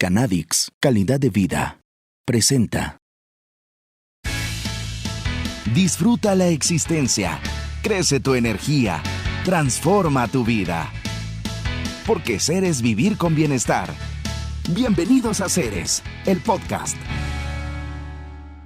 Cannadix, calidad de vida, presenta. Disfruta la existencia, crece tu energía, transforma tu vida. Porque ser es vivir con bienestar. Bienvenidos a Seres, el podcast.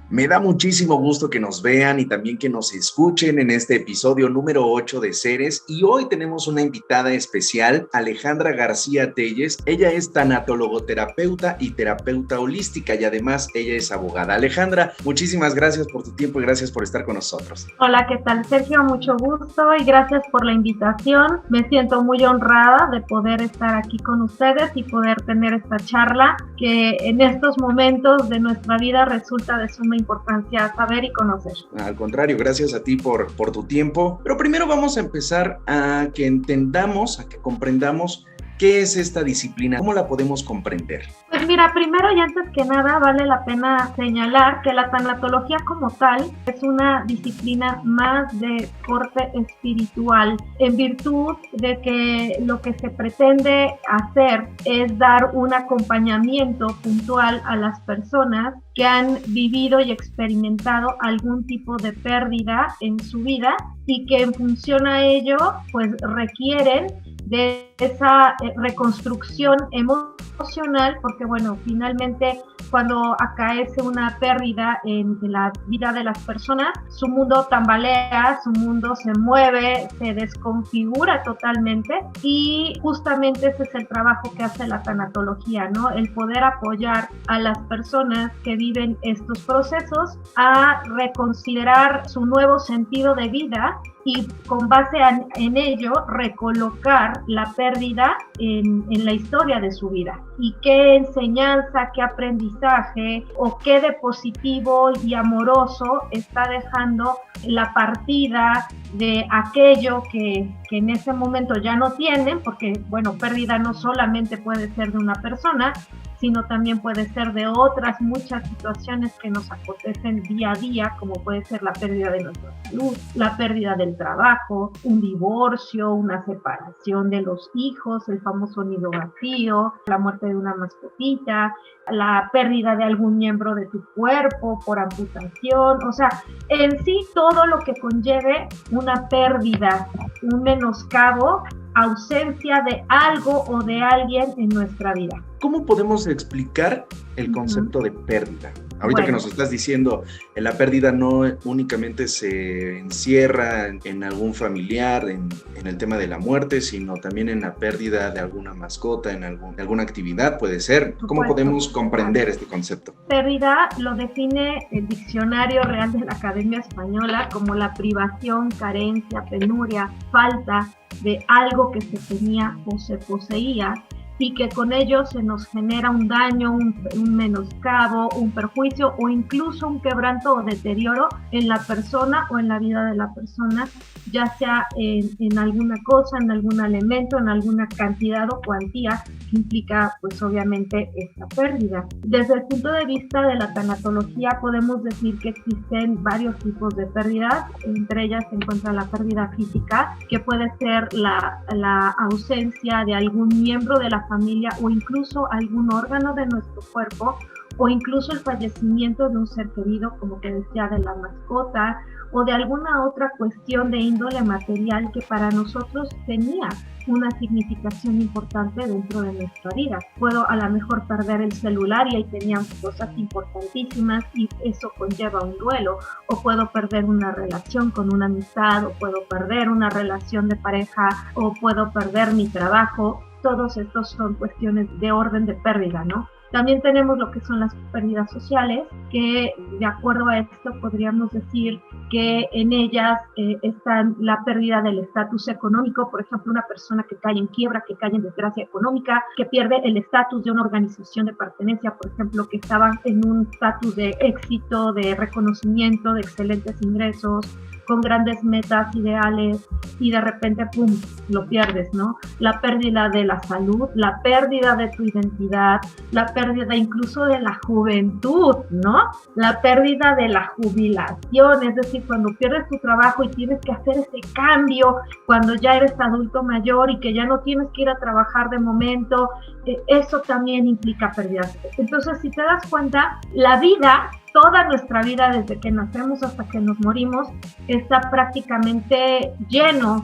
Me da muchísimo gusto que nos vean y también que nos escuchen en este episodio número 8 de Seres. Y hoy tenemos una invitada especial, Alejandra García Telles. Ella es tanatologoterapeuta y terapeuta holística y además ella es abogada. Alejandra, muchísimas gracias por tu tiempo y gracias por estar con nosotros. Hola, ¿qué tal, Sergio? Mucho gusto y gracias por la invitación. Me siento muy honrada de poder estar aquí con ustedes y poder tener esta charla que en estos momentos de nuestra vida resulta de suma importancia saber y conocer. Al contrario, gracias a ti por tu tiempo. Pero primero vamos a empezar a que entendamos, a que comprendamos qué es esta disciplina, cómo la podemos comprender. Pues mira, primero y antes que nada vale la pena señalar que la tanatología como tal es una disciplina más de corte espiritual, en virtud de que lo que se pretende hacer es dar un acompañamiento puntual a las personas que han vivido y experimentado algún tipo de pérdida en su vida y que en función a ello pues requieren de esa reconstrucción emocional, porque bueno, finalmente cuando acaece una pérdida en la vida de las personas, su mundo tambalea, su mundo se mueve, se desconfigura totalmente y justamente ese es el trabajo que hace la tanatología, ¿no? El poder apoyar a las personas que viven estos procesos a reconsiderar su nuevo sentido de vida y con base en ello recolocar la pérdida en la historia de su vida. Y qué enseñanza, qué aprendizaje o qué de positivo y amoroso está dejando la partida de aquello que en ese momento ya no tienen, porque bueno, pérdida no solamente puede ser de una persona, sino también puede ser de otras muchas situaciones que nos acontecen día a día, como puede ser la pérdida de nuestra salud, la pérdida del trabajo, un divorcio, una separación de los hijos, el famoso nido vacío, la muerte de una mascotita, la pérdida de algún miembro de tu cuerpo por amputación, o sea, en sí todo lo que conlleve una pérdida, un menoscabo, ausencia de algo o de alguien en nuestra vida. ¿Cómo podemos explicar el concepto de pérdida? Ahorita que nos estás diciendo, la pérdida no únicamente se encierra en algún familiar, en el tema de la muerte, sino también en la pérdida de alguna mascota, en alguna actividad, puede ser. ¿Cómo podemos comprender este concepto? Pérdida lo define el Diccionario Real de la Academia Española como la privación, carencia, penuria, falta de algo que se tenía o se poseía, y que con ello se nos genera un daño, un menoscabo, un perjuicio o incluso un quebranto o deterioro en la persona o en la vida de la persona, ya sea en alguna cosa, en algún elemento, en alguna cantidad o cuantía que implica pues obviamente esta pérdida. Desde el punto de vista de la tanatología podemos decir que existen varios tipos de pérdidas, entre ellas se encuentra la pérdida física, que puede ser la ausencia de algún miembro de la familia o incluso algún órgano de nuestro cuerpo o incluso el fallecimiento de un ser querido, como te decía, de la mascota o de alguna otra cuestión de índole material que para nosotros tenía una significación importante dentro de nuestra vida. Puedo a lo mejor perder el celular y ahí tenían cosas importantísimas y eso conlleva un duelo, o puedo perder una relación con una amistad, o puedo perder una relación de pareja, o puedo perder mi trabajo. Todos estos son cuestiones de orden de pérdida, ¿no? También tenemos lo que son las pérdidas sociales, que de acuerdo a esto podríamos decir que en ellas están la pérdida del estatus económico, por ejemplo, una persona que cae en quiebra, que cae en desgracia económica, que pierde el estatus de una organización de pertenencia, por ejemplo, que estaba en un estatus de éxito, de reconocimiento, de excelentes ingresos, con grandes metas, ideales, y de repente, ¡pum!, lo pierdes, ¿no? La pérdida de la salud, la pérdida de tu identidad, la pérdida incluso de la juventud, ¿no? La pérdida de la jubilación, es decir, cuando pierdes tu trabajo y tienes que hacer ese cambio, cuando ya eres adulto mayor y que ya no tienes que ir a trabajar de momento, eso también implica pérdidas. Entonces, si te das cuenta, la vida, toda nuestra vida, desde que nacemos hasta que nos morimos, está prácticamente lleno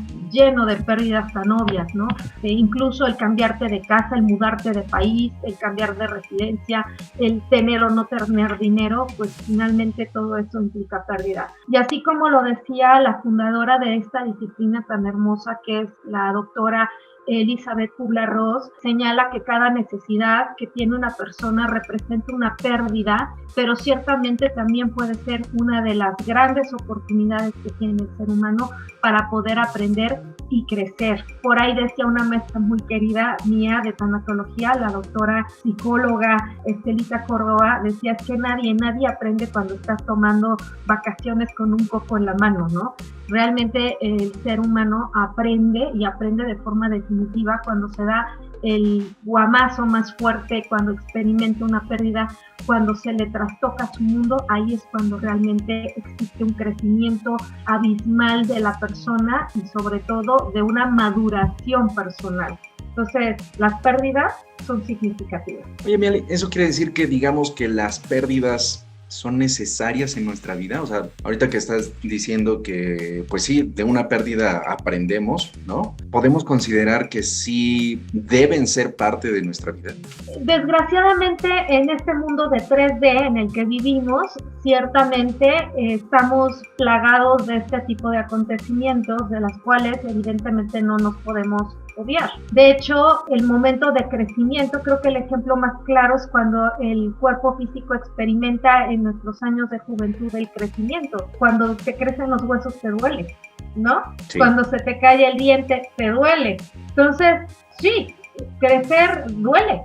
de pérdidas tan obvias, ¿no? Incluso el cambiarte de casa, el mudarte de país, el cambiar de residencia, el tener o no tener dinero, pues finalmente todo eso implica pérdida. Y así como lo decía la fundadora de esta disciplina tan hermosa, que es la doctora Elizabeth Kubler-Ross, señala que cada necesidad que tiene una persona representa una pérdida, pero ciertamente también puede ser una de las grandes oportunidades que tiene el ser humano para poder aprender y crecer. Por ahí decía una maestra muy querida mía de tanatología, la doctora psicóloga Estelita Córdoba, decía que nadie aprende cuando estás tomando vacaciones con un coco en la mano, ¿no? Realmente el ser humano aprende y aprende de forma definitiva cuando se da el guamazo más fuerte, cuando experimenta una pérdida, cuando se le trastoca su mundo. Ahí es cuando realmente existe un crecimiento abismal de la persona y sobre todo de una maduración personal. Entonces, las pérdidas son significativas. Oye, Miale, ¿eso quiere decir que digamos que las pérdidas son necesarias en nuestra vida? O sea, ahorita que estás diciendo que, pues sí, de una pérdida aprendemos, ¿no? ¿Podemos considerar que sí deben ser parte de nuestra vida? Desgraciadamente, en este mundo de 3D en el que vivimos, ciertamente estamos plagados de este tipo de acontecimientos, de las cuales evidentemente no nos podemos obviar. De hecho, el momento de crecimiento, creo que el ejemplo más claro es cuando el cuerpo físico experimenta en nuestros años de juventud el crecimiento. Cuando te crecen los huesos te duele, ¿no? Sí. Cuando se te cae el diente te duele. Entonces, sí, crecer duele,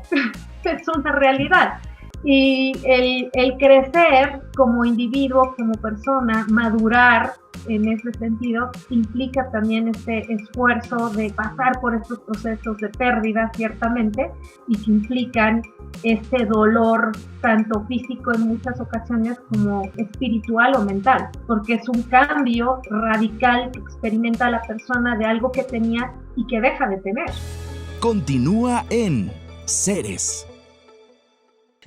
es una realidad. Y el crecer como individuo, como persona, madurar en ese sentido, implica también este esfuerzo de pasar por estos procesos de pérdida, ciertamente, y que implican este dolor, tanto físico en muchas ocasiones como espiritual o mental, porque es un cambio radical que experimenta la persona de algo que tenía y que deja de tener. Continúa en Seres.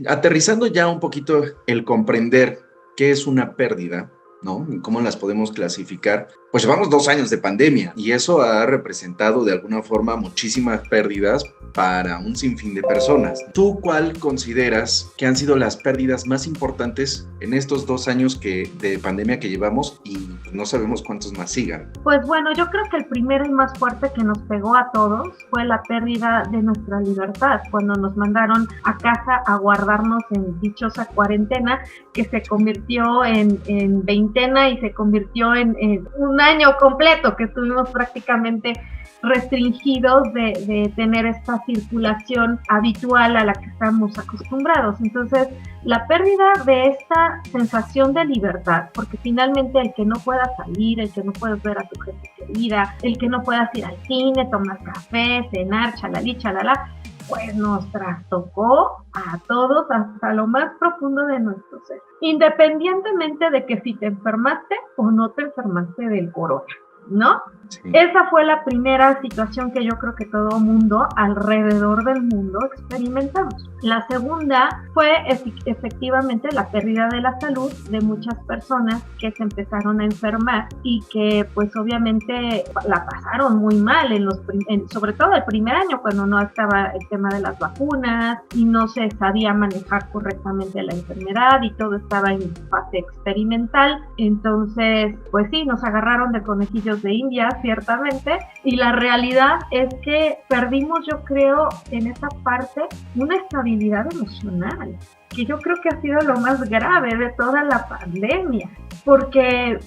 Aterrizando ya un poquito el comprender qué es una pérdida, ¿no? ¿Cómo las podemos clasificar? Pues llevamos 2 años de pandemia y eso ha representado de alguna forma muchísimas pérdidas para un sinfín de personas. ¿Tú cuál consideras que han sido las pérdidas más importantes en estos 2 años de pandemia que llevamos y no sabemos cuántos más sigan? Pues bueno, yo creo que el primero y más fuerte que nos pegó a todos fue la pérdida de nuestra libertad, cuando nos mandaron a casa a guardarnos en dichosa cuarentena que se convirtió en veintena y se convirtió en un año completo que estuvimos prácticamente restringidos de tener esta circulación habitual a la que estamos acostumbrados. Entonces, la pérdida de esta sensación de libertad, porque finalmente el que no puedas salir, el que no puedas ver a tu gente querida, el que no puedas ir al cine, tomar café, cenar, chalalí, chalala, pues nos trastocó a todos hasta lo más profundo de nuestro ser, independientemente de que si te enfermaste o no te enfermaste del corona, ¿no? Sí. Esa fue la primera situación que yo creo que todo mundo alrededor del mundo experimentamos. La segunda fue efectivamente la pérdida de la salud de muchas personas que se empezaron a enfermar y que pues obviamente la pasaron muy mal sobre todo el primer año, cuando no estaba el tema de las vacunas y no se sabía manejar correctamente la enfermedad y todo estaba en fase experimental. Entonces pues sí, nos agarraron de conejillos de Indias, ciertamente, y la realidad es que perdimos, yo creo, en esa parte una estabilidad emocional, que yo creo que ha sido lo más grave de toda la pandemia, porque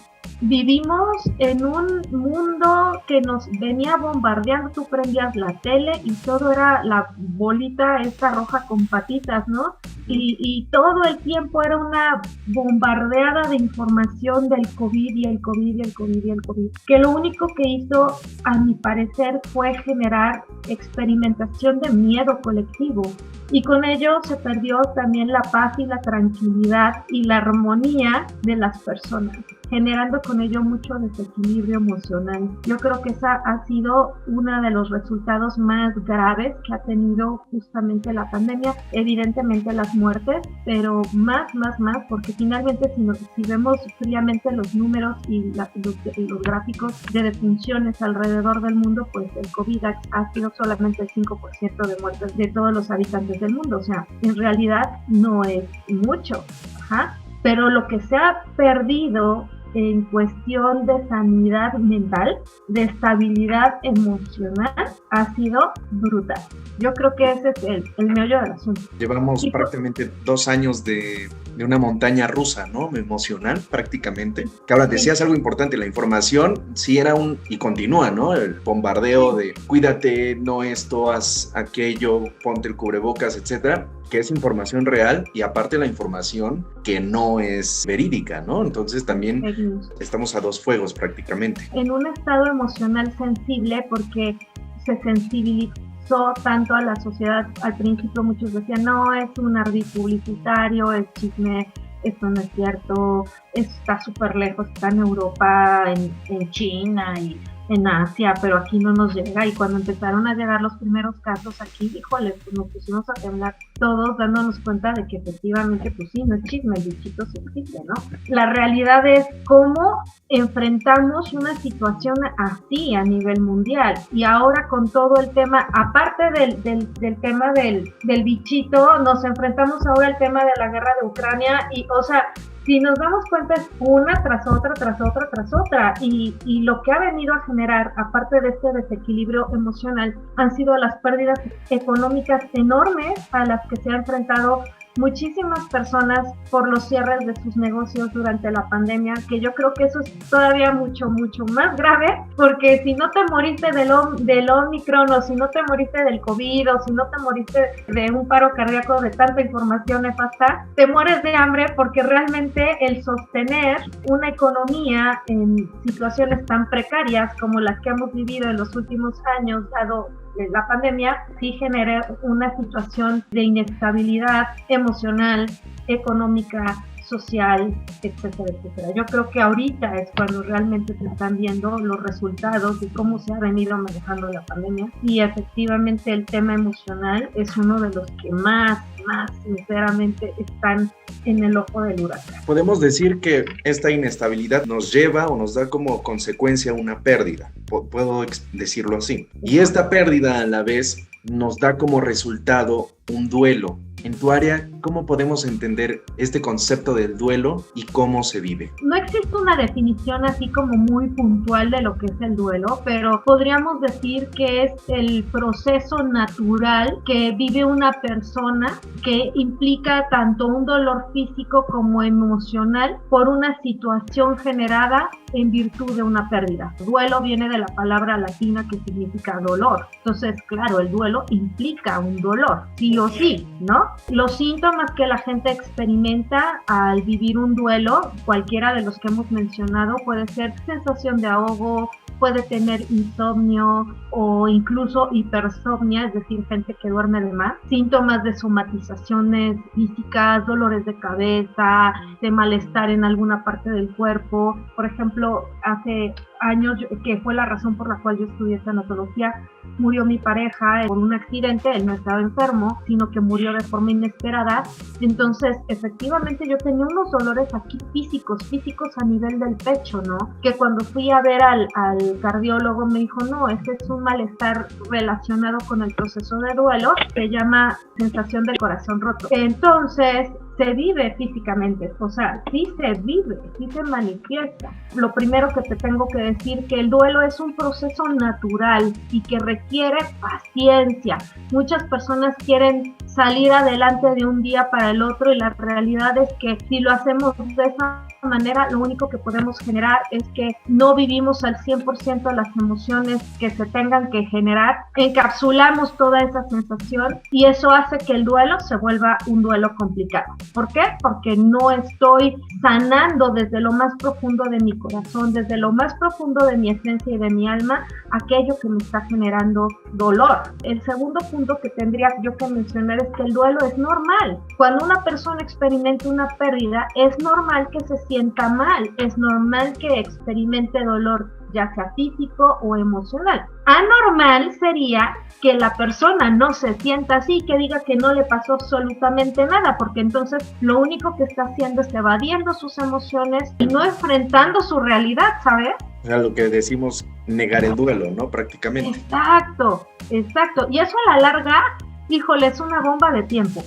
vivimos en un mundo que nos venía bombardeando. Tú prendías la tele y todo era la bolita esta roja con patitas, ¿no? y todo el tiempo era una bombardeada de información del COVID y el COVID y el COVID y el COVID, que lo único que hizo, a mi parecer, fue generar experimentación de miedo colectivo, y con ello se perdió también la paz y la tranquilidad y la armonía de las personas, generando con ello mucho desequilibrio emocional. Yo creo que esa ha sido uno de los resultados más graves que ha tenido justamente la pandemia, evidentemente las muertes, pero más, porque finalmente si vemos fríamente los números y los gráficos de defunciones alrededor del mundo, pues el COVID ha sido solamente el 5% de muertes de todos los habitantes del mundo, o sea, en realidad no es mucho, pero lo que se ha perdido en cuestión de sanidad mental, de estabilidad emocional, ha sido brutal. Yo creo que ese es el meollo del asunto. Llevamos prácticamente 2 años de una montaña rusa, ¿no? Emocional, prácticamente. Que ahora decías algo importante, la información sí era y continúa, ¿no? El bombardeo de cuídate, no esto, haz aquello, ponte el cubrebocas, etcétera, que es información real y aparte la información que no es verídica, ¿no? Entonces también estamos a dos fuegos prácticamente. En un estado emocional sensible, porque se sensibilizó tanto a la sociedad. Al principio muchos decían, no, es un ardid publicitario, es chisme, esto no es cierto, está súper lejos, está en Europa, en China y en Asia, pero aquí no nos llega. Y cuando empezaron a llegar los primeros casos aquí, híjole, pues nos pusimos a temblar todos, dándonos cuenta de que efectivamente, pues sí, no es chisme, el bichito sí existe, ¿no? La realidad es cómo enfrentamos una situación así a nivel mundial. Y ahora con todo el tema, aparte del tema del bichito, nos enfrentamos ahora al tema de la guerra de Ucrania y, o sea, si nos damos cuenta es una tras otra, y lo que ha venido a generar, aparte de este desequilibrio emocional, han sido las pérdidas económicas enormes a las que se han enfrentado muchísimas personas por los cierres de sus negocios durante la pandemia, que yo creo que eso es todavía mucho más grave, porque si no te moriste del Omicron, o si no te moriste del COVID, o si no te moriste de un paro cardíaco de tanta información nefasta, te mueres de hambre, porque realmente el sostener una economía en situaciones tan precarias como las que hemos vivido en los últimos años, dado la pandemia, sí genera una situación de inestabilidad emocional, económica, social, etcétera, etcétera. Yo creo que ahorita es cuando realmente se están viendo los resultados de cómo se ha venido manejando la pandemia, y efectivamente el tema emocional es uno de los que más sinceramente están en el ojo del huracán. Podemos decir que esta inestabilidad nos lleva o nos da como consecuencia una pérdida, puedo decirlo así, y esta pérdida a la vez nos da como resultado un duelo. En tu área, ¿cómo podemos entender este concepto del duelo y cómo se vive? No existe una definición así como muy puntual de lo que es el duelo, pero podríamos decir que es el proceso natural que vive una persona, que implica tanto un dolor físico como emocional por una situación generada en virtud de una pérdida. Duelo viene de la palabra latina que significa dolor. Entonces, claro, el duelo implica un dolor, sí o sí, ¿no? Los síntomas que la gente experimenta al vivir un duelo, cualquiera de los que hemos mencionado, puede ser sensación de ahogo, puede tener insomnio o incluso hipersomnia, es decir, gente que duerme de más, síntomas de somatizaciones físicas, dolores de cabeza, de malestar en alguna parte del cuerpo. Por ejemplo, hace años, que fue la razón por la cual yo estudié tanatología, murió mi pareja por un accidente. Él no estaba enfermo, sino que murió de forma inesperada. Entonces, efectivamente, yo tenía unos dolores aquí físicos a nivel del pecho, ¿no? Que cuando fui a ver al cardiólogo me dijo, no, ese es un malestar relacionado con el proceso de duelo, se llama sensación del corazón roto. Entonces, se vive físicamente, o sea, sí se vive, sí se manifiesta. Lo primero que te tengo que decir, que el duelo es un proceso natural y que requiere paciencia. Muchas personas quieren salir adelante de un día para el otro, y la realidad es que si lo hacemos de esa manera lo único que podemos generar es que no vivimos al 100% las emociones que se tengan que generar, encapsulamos toda esa sensación y eso hace que el duelo se vuelva un duelo complicado. ¿Por qué? Porque no estoy sanando desde lo más profundo de mi corazón, desde lo más profundo de mi esencia y de mi alma, aquello que me está generando dolor. El segundo punto que tendría yo que mencionar es que el duelo es normal. Cuando una persona experimenta una pérdida, es normal que se sienta mal, es normal que experimente dolor, ya sea físico o emocional. Anormal sería que la persona no se sienta así, que diga que no le pasó absolutamente nada, porque entonces lo único que está haciendo es evadiendo sus emociones y no enfrentando su realidad, ¿sabes? O sea, lo que decimos, negar el duelo, ¿no? Prácticamente. Exacto. Y eso a la larga, híjole, es una bomba de tiempo.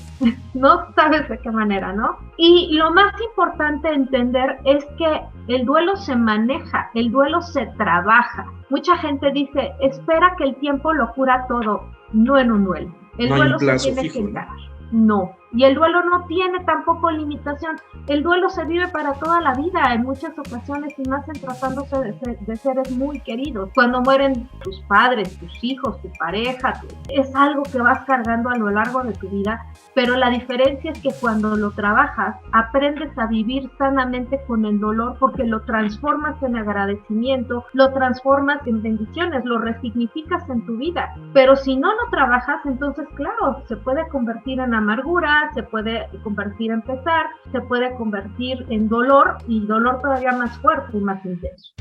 No sabes de qué manera, ¿no? Y lo más importante entender es que el duelo se maneja, el duelo se trabaja. Mucha gente dice, espera que el tiempo lo cura todo. No en un duelo. El duelo se tiene que encarar. No. Y el duelo no tiene tampoco limitación. El duelo se vive para toda la vida en muchas ocasiones y más en tratándose de seres muy queridos. Cuando mueren tus padres, tus hijos, tu pareja, es algo que vas cargando a lo largo de tu vida, pero la diferencia es que cuando lo trabajas, aprendes a vivir sanamente con el dolor porque lo transformas en agradecimiento, lo transformas en bendiciones, lo resignificas en tu vida. Pero si no lo trabajas, entonces claro, se puede convertir en amargura, se puede convertir en pesar, se puede convertir en dolor y dolor todavía más fuerte y más intenso.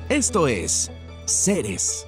Esto es Seres.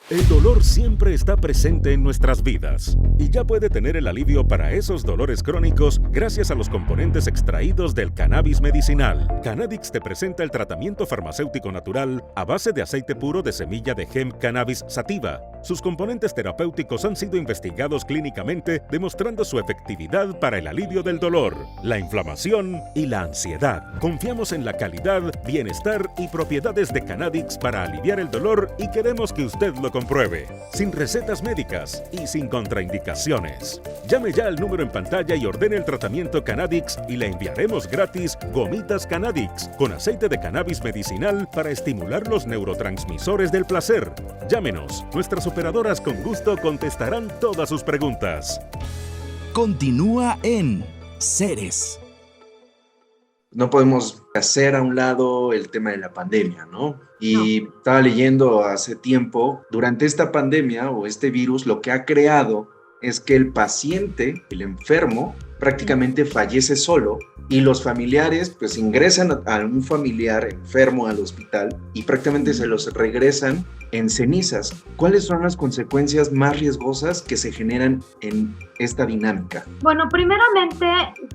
El dolor siempre está presente en nuestras vidas y ya puede tener el alivio para esos dolores crónicos gracias a los componentes extraídos del cannabis medicinal. Cannadix te presenta el tratamiento farmacéutico natural a base de aceite puro de semilla de Hemp Cannabis Sativa. Sus componentes terapéuticos han sido investigados clínicamente, demostrando su efectividad para el alivio del dolor, la inflamación y la ansiedad. Confiamos en la calidad, bienestar y propiedades de Cannadix para aliviar el dolor y queremos que usted lo compruebe, sin recetas médicas y sin contraindicaciones. Llame ya al número en pantalla y ordene el tratamiento Cannadix y le enviaremos gratis gomitas Cannadix con aceite de cannabis medicinal para estimular los neurotransmisores del placer. Llámenos, nuestras operadoras con gusto contestarán todas sus preguntas. Continúa en Seres. No podemos hacer a un lado el tema de la pandemia, ¿no? Y estaba leyendo hace tiempo, durante esta pandemia o este virus, lo que ha creado es que el paciente, el enfermo, prácticamente fallece solo y los familiares pues ingresan a un familiar enfermo al hospital y prácticamente se los regresan en cenizas. ¿Cuáles son las consecuencias más riesgosas que se generan en esta dinámica? Bueno, primeramente,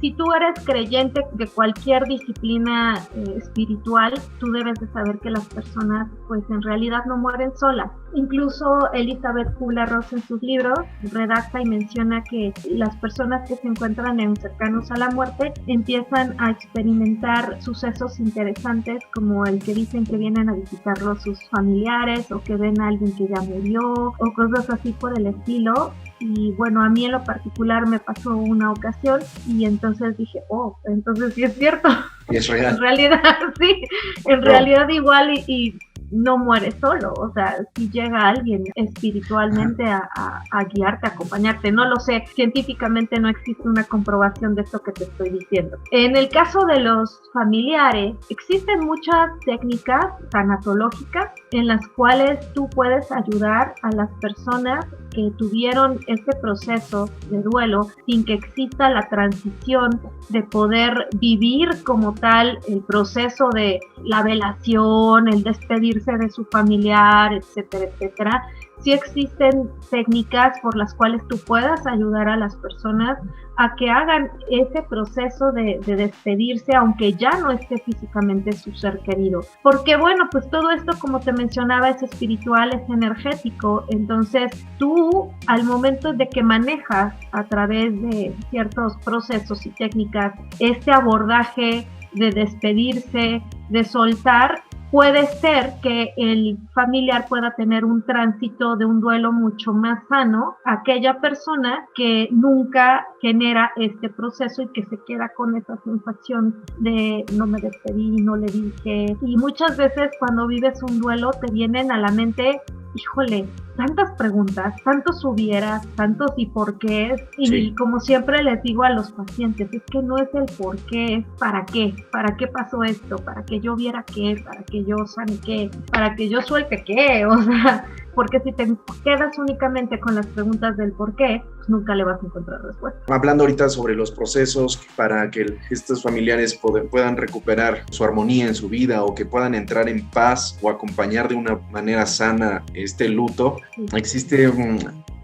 si tú eres creyente de cualquier disciplina espiritual, tú debes de saber que las personas pues en realidad no mueren solas. Incluso Elizabeth Kubler-Ross en sus libros redacta y menciona que las personas que se encuentran cercanos a la muerte empiezan a experimentar sucesos interesantes como el que dicen que vienen a visitarlos sus familiares o que ven a alguien que ya murió o cosas así por el estilo. Y bueno, a mí en lo particular me pasó una ocasión y entonces dije, entonces sí es cierto. Es real. En realidad sí, realidad igual y no mueres solo, o sea, si llega alguien espiritualmente a guiarte, a acompañarte, no lo sé, científicamente no existe una comprobación de esto que te estoy diciendo. En el caso de los familiares, existen muchas técnicas tanatológicas en las cuales tú puedes ayudar a las personas que tuvieron este proceso de duelo sin que exista la transición de poder vivir como tal el proceso de la velación, el despedirse de su familiar, etcétera, etcétera. Sí existen técnicas por las cuales tú puedas ayudar a las personas a que hagan ese proceso de despedirse, aunque ya no esté físicamente su ser querido. Porque bueno, pues todo esto, como te mencionaba, es espiritual, es energético. Entonces tú, al momento de que manejas a través de ciertos procesos y técnicas este abordaje de despedirse, de soltar, puede ser que el familiar pueda tener un tránsito de un duelo mucho más sano a aquella persona que nunca genera este proceso y que se queda con esa sensación de no me despedí, no le dije. Y muchas veces cuando vives un duelo te vienen a la mente, híjole, tantas preguntas, tantos hubieras, tantos y por qué, y sí, como siempre les digo a los pacientes, es que no es el por qué, es para qué pasó esto, para que yo viera qué, para que yo sane qué, para que yo suelte qué, o sea, porque si te quedas únicamente con las preguntas del por qué, pues nunca le vas a encontrar respuesta. Hablando ahorita sobre los procesos para que estos familiares puedan recuperar su armonía en su vida o que puedan entrar en paz o acompañar de una manera sana este luto, sí, existe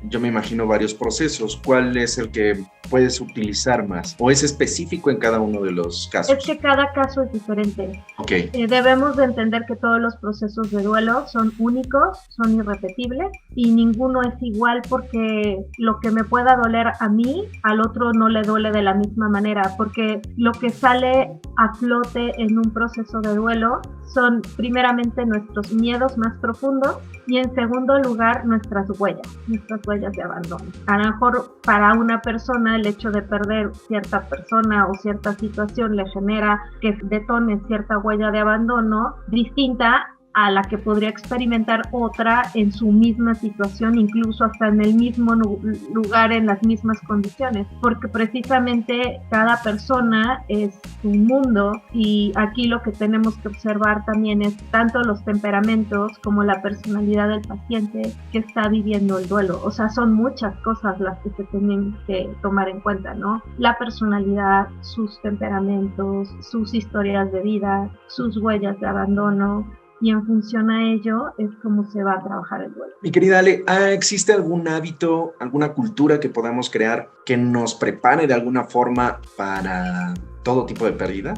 yo me imagino varios procesos. ¿Cuál es el que puedes utilizar más? ¿O es específico en cada uno de los casos? Es que cada caso es diferente. Okay. Debemos de entender que todos los procesos de duelo son únicos, son irrepetibles y ninguno es igual, porque lo que me pueda doler a mí, al otro no le duele de la misma manera, porque lo que sale a flote en un proceso de duelo son primeramente nuestros miedos más profundos y en segundo lugar nuestras huellas de abandono. A lo mejor para una persona el hecho de perder cierta persona o cierta situación le genera que detone cierta huella de abandono distinta a la que podría experimentar otra en su misma situación, incluso hasta en el mismo lugar, en las mismas condiciones, porque precisamente cada persona es un mundo y aquí lo que tenemos que observar también es tanto los temperamentos como la personalidad del paciente que está viviendo el duelo. O sea, son muchas cosas las que se tienen que tomar en cuenta, ¿no? La personalidad, sus temperamentos, sus historias de vida, sus huellas de abandono, y en función a ello es como se va a trabajar el duelo. Mi querida Ale, ¿existe algún hábito, alguna cultura que podamos crear que nos prepare de alguna forma para todo tipo de pérdida?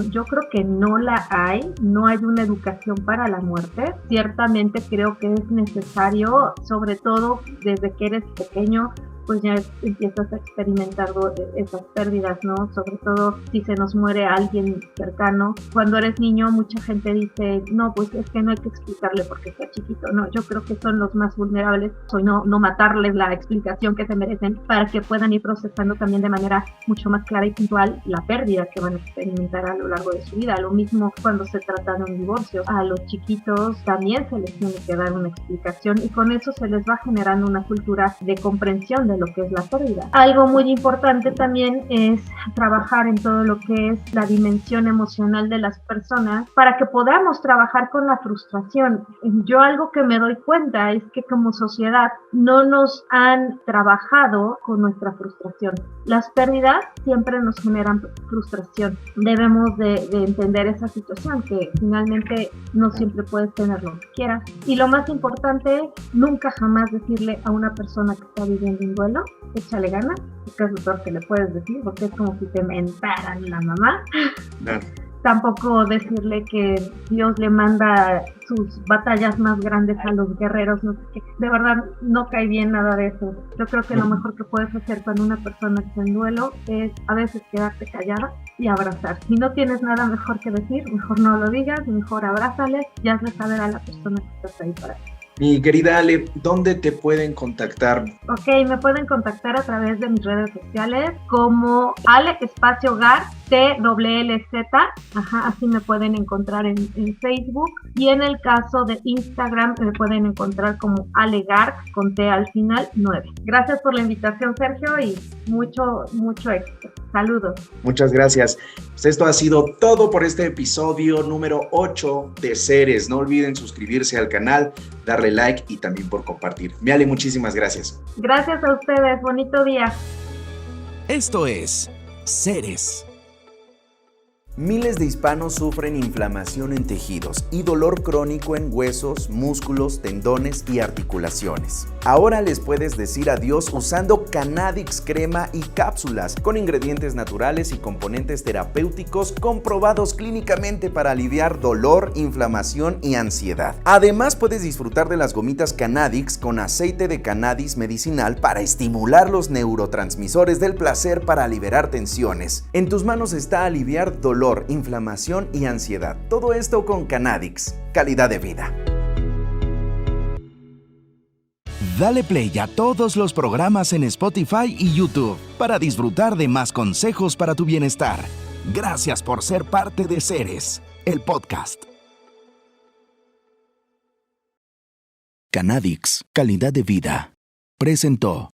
Yo creo que no la hay, no hay una educación para la muerte. Ciertamente creo que es necesario, sobre todo desde que eres pequeño, pues ya empiezas a experimentar esas pérdidas, ¿no? Sobre todo si se nos muere alguien cercano. Cuando eres niño, mucha gente dice, no, pues es que no hay que explicarle porque está chiquito. No, yo creo que son los más vulnerables, no matarles la explicación que se merecen para que puedan ir procesando también de manera mucho más clara y puntual la pérdida que van a experimentar a lo largo de su vida. Lo mismo cuando se trata de un divorcio. A los chiquitos también se les tiene que dar una explicación y con eso se les va generando una cultura de comprensión de lo que es la pérdida. Algo muy importante también es trabajar en todo lo que es la dimensión emocional de las personas para que podamos trabajar con la frustración. Yo algo que me doy cuenta es que como sociedad no nos han trabajado con nuestra frustración. Las pérdidas siempre nos generan frustración. Debemos de entender esa situación, que finalmente no siempre puedes tener lo que quieras. Y lo más importante, nunca jamás decirle a una persona que está viviendo un duelo, échale ganas, porque es lo peor que le puedes decir, porque es como si te mentaran la mamá. Claro. Tampoco decirle que Dios le manda sus batallas más grandes a los guerreros, no sé qué. De verdad, no cae bien nada de eso. Yo creo que lo mejor que puedes hacer cuando una persona está en duelo es a veces quedarte callada y abrazar. Si no tienes nada mejor que decir, mejor no lo digas, mejor abrázales y hazle saber a la persona que estás ahí para ti. Mi querida Ale, ¿dónde te pueden contactar? Ok, me pueden contactar a través de mis redes sociales como Ale_Gar, TLLZ, así me pueden encontrar en Facebook, y en el caso de Instagram me pueden encontrar como Alegar, con T al final, 9. Gracias por la invitación, Sergio, y mucho éxito. Saludos. Muchas gracias. Pues esto ha sido todo por este episodio número 8 de Seres. No olviden suscribirse al canal, darle like y también por compartir. Mi Ale, muchísimas gracias. Gracias a ustedes. Bonito día. Esto es Seres. Miles de hispanos sufren inflamación en tejidos y dolor crónico en huesos, músculos, tendones y articulaciones. Ahora les puedes decir adiós usando Cannadix crema y cápsulas con ingredientes naturales y componentes terapéuticos comprobados clínicamente para aliviar dolor, inflamación y ansiedad. Además, puedes disfrutar de las gomitas Cannadix con aceite de cannabis medicinal para estimular los neurotransmisores del placer para liberar tensiones. En tus manos está aliviar dolor dolor, inflamación y ansiedad. Todo esto con Cannadix, calidad de vida. Dale play a todos los programas en Spotify y YouTube para disfrutar de más consejos para tu bienestar. Gracias por ser parte de Seres, el podcast. Cannadix, calidad de vida. Presentó.